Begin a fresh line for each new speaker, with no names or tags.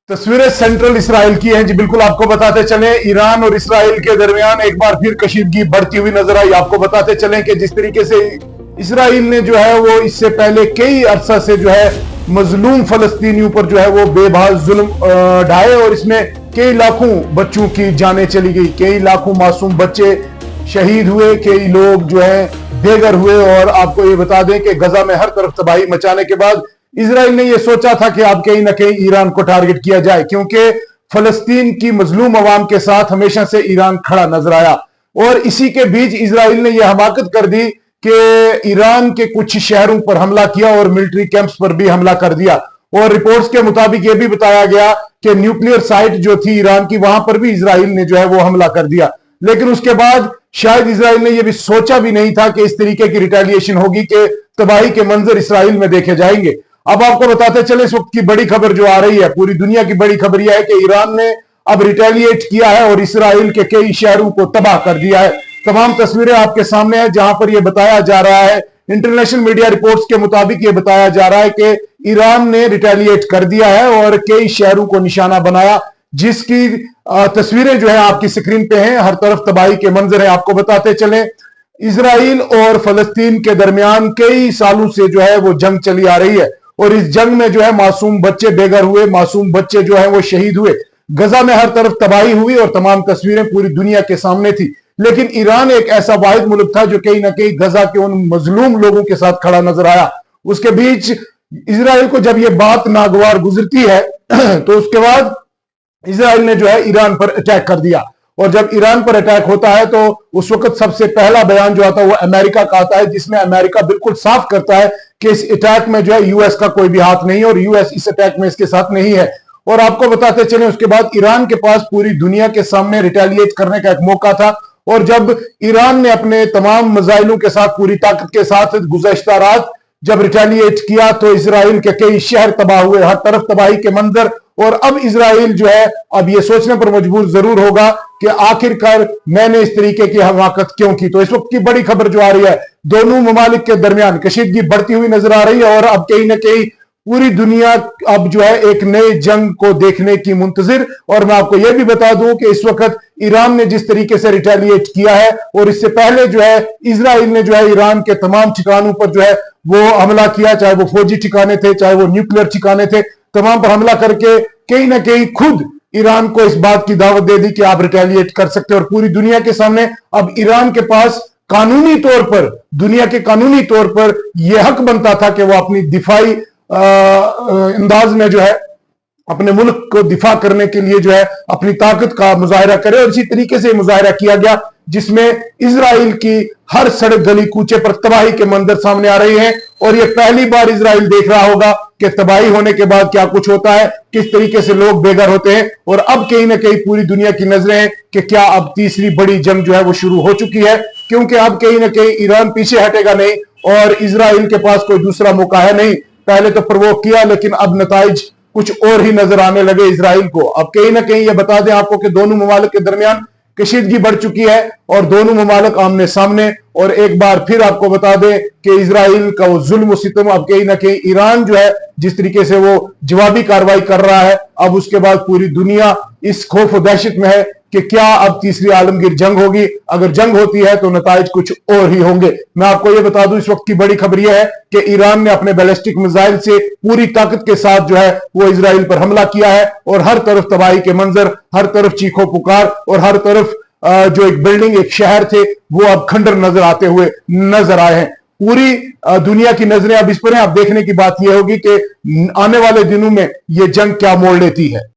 तस्वीरें central Israel की हैं जी। बिल्कुल आपको बताते चलें, ईरान और इसराइल के दरमियान एक बार फिर कशीदगी बढ़ती हुई नजर आई। आपको बताते चलें कि जिस तरीके से इसराइल ने जो है वो इससे पहले कई अरसा से जो है मजलूम फलस्तीनियों पर जो है वो बेबहाल जुल्म ढाए और इसमें कई लाखों बच्चों की जानें चली गई, कई लाखों मासूम बच्चे शहीद हुए, कई लोग जो है बेघर हुए। और आपको ये बता दें कि गजा में हर तरफ तबाही मचाने के बाद इजराइल ने यह सोचा था कि अब कहीं ना कहीं ईरान को टारगेट किया जाए, क्योंकि फलस्तीन की मजलूम अवाम के साथ हमेशा से ईरान खड़ा नजर आया। और इसी के बीच इजराइल ने यह हमाकत कर दी कि ईरान के कुछ शहरों पर हमला किया और मिलिट्री कैंप्स पर भी हमला कर दिया। और रिपोर्ट्स के मुताबिक यह भी बताया गया कि न्यूक्लियर साइट जो थी ईरान की, वहां पर भी इजराइल ने जो है वो हमला कर दिया। लेकिन उसके बाद शायद इजराइल ने यह भी सोचा भी नहीं था कि इस तरीके की रिटेलिएशन होगी, कि तबाही के मंजर इसराइल में देखे जाएंगे। अब आपको बताते चले, इस वक्त की बड़ी खबर जो आ रही है, पूरी दुनिया की बड़ी खबर यह है कि ईरान ने अब रिटेलिएट किया है और इसराइल के कई शहरों को तबाह कर दिया है। तमाम तस्वीरें आपके सामने हैं जहां पर यह बताया जा रहा है, इंटरनेशनल मीडिया रिपोर्ट्स के मुताबिक यह बताया जा रहा है कि ईरान ने रिटेलिएट कर दिया है और कई शहरों को निशाना बनाया, जिसकी तस्वीरें जो है आपकी स्क्रीन पे हैं। हर तरफ तबाही के मंजर है। आपको बताते चले, इसराइल और फलस्तीन के दरमियान कई सालों से जो है वो जंग चली आ रही है और इस जंग में जो है मासूम बच्चे बेघर हुए, मासूम बच्चे जो है वो शहीद हुए। गजा में हर तरफ तबाही हुई और तमाम तस्वीरें पूरी दुनिया के सामने थी। लेकिन ईरान एक ऐसा वाहिद मुल्क था जो कहीं ना कहीं गजा के उन मजलूम लोगों के साथ खड़ा नजर आया। उसके बीच इसराइल को जब यह बात नागवार गुजरती है तो उसके बाद इसराइल ने जो है ईरान पर अटैक कर दिया। और जब ईरान पर अटैक होता है तो उस वक्त सबसे पहला बयान जो आता है वो अमेरिका का आता है, जिसमें अमेरिका बिल्कुल साफ करता है कि इस अटैक में जो है यूएस का कोई भी हाथ नहीं है और यूएस इस अटैक में इसके साथ नहीं है। और आपको बताते चलें, उसके बाद ईरान के पास पूरी दुनिया के सामने रिटेलिएट करने का एक मौका था। और जब ईरान ने अपने तमाम मिसाइलों के साथ पूरी ताकत के साथ गुज़श्ता रात जब रिटेलिएट किया तो इसराइल के कई शहर तबाह हुए, हर तरफ तबाही के मंजर। और अब इसराइल जो है अब यह सोचने पर मजबूर जरूर होगा कि आखिरकार मैंने इस तरीके की हमाकत क्यों की। तो इस वक्त की बड़ी खबर जो आ रही है, दोनों ममालिक के दरमियान कशीदगी बढ़ती हुई नजर आ रही है और अब कहीं ना कहीं पूरी दुनिया अब जो है एक नए जंग को देखने की मुंतजिर। और मैं आपको यह भी बता दूं कि इस वक्त ईरान ने जिस तरीके से रिटेलिएट किया है और इससे पहले जो है इसराइल ने जो है ईरान के तमाम ठिकानों पर जो है वो हमला किया, चाहे वो फौजी ठिकाने थे, चाहे वो न्यूक्लियर ठिकाने थे, तमाम पर हमला करके कहीं ना कहीं खुद ईरान को इस बात की दावत दे दी कि आप रिटेलिएट कर सकते हैं। और पूरी दुनिया के सामने अब ईरान के पास कानूनी तौर पर, दुनिया के कानूनी तौर पर यह हक बनता था कि वो अपनी दिफाई अंदाज में जो है अपने मुल्क को दिफा करने के लिए जो है अपनी ताकत का मुजाहिरा करे। और इसी तरीके से मुजाहिरा किया गया, जिसमें इजराइल की हर सड़क गली कूचे पर तबाही के मंजर सामने आ रहे हैं। और यह पहली बार इजराइल देख रहा होगा कि तबाही होने के बाद क्या कुछ होता है, किस तरीके से लोग बेघर होते हैं। और अब कहीं ना कहीं पूरी दुनिया की नजरें हैं कि क्या अब तीसरी बड़ी जंग जो है वो शुरू हो चुकी है, क्योंकि अब कहीं ना कहीं ईरान पीछे हटेगा नहीं और इजराइल के पास कोई दूसरा मौका है नहीं। पहले तो प्रवोक किया, लेकिन अब नताइज कुछ और ही नजर आने लगे इजराइल को। अब कहीं ना कहीं यह बता दें आपको कि दोनों ममालिक के दरमियान कशीदगी बढ़ चुकी है और दोनों ममालिक आमने सामने। और एक बार फिर आपको बता दें कि इजराइल का वो जुल्म सितम अब कहीं ना कहीं ईरान जो है जिस तरीके से वो जवाबी कार्रवाई कर रहा है, अब उसके बाद पूरी दुनिया इस खौफ और दहशत में है कि क्या अब तीसरी आलमगीर जंग होगी। अगर जंग होती है तो नताइज कुछ और ही होंगे। मैं आपको यह बता दूं, इस वक्त की बड़ी खबर यह है कि ईरान ने अपने बैलिस्टिक मिसाइल से पूरी ताकत के साथ जो है वो इजराइल पर हमला किया है और हर तरफ तबाही के मंजर, हर तरफ चीखों पुकार और हर तरफ जो एक बिल्डिंग, एक शहर थे, वो अब खंडर नजर आते हुए नजर आए हैं। पूरी दुनिया की नजरें अब इस पर हैं। अब देखने की बात यह होगी कि आने वाले दिनों में यह जंग क्या मोड़ लेती है।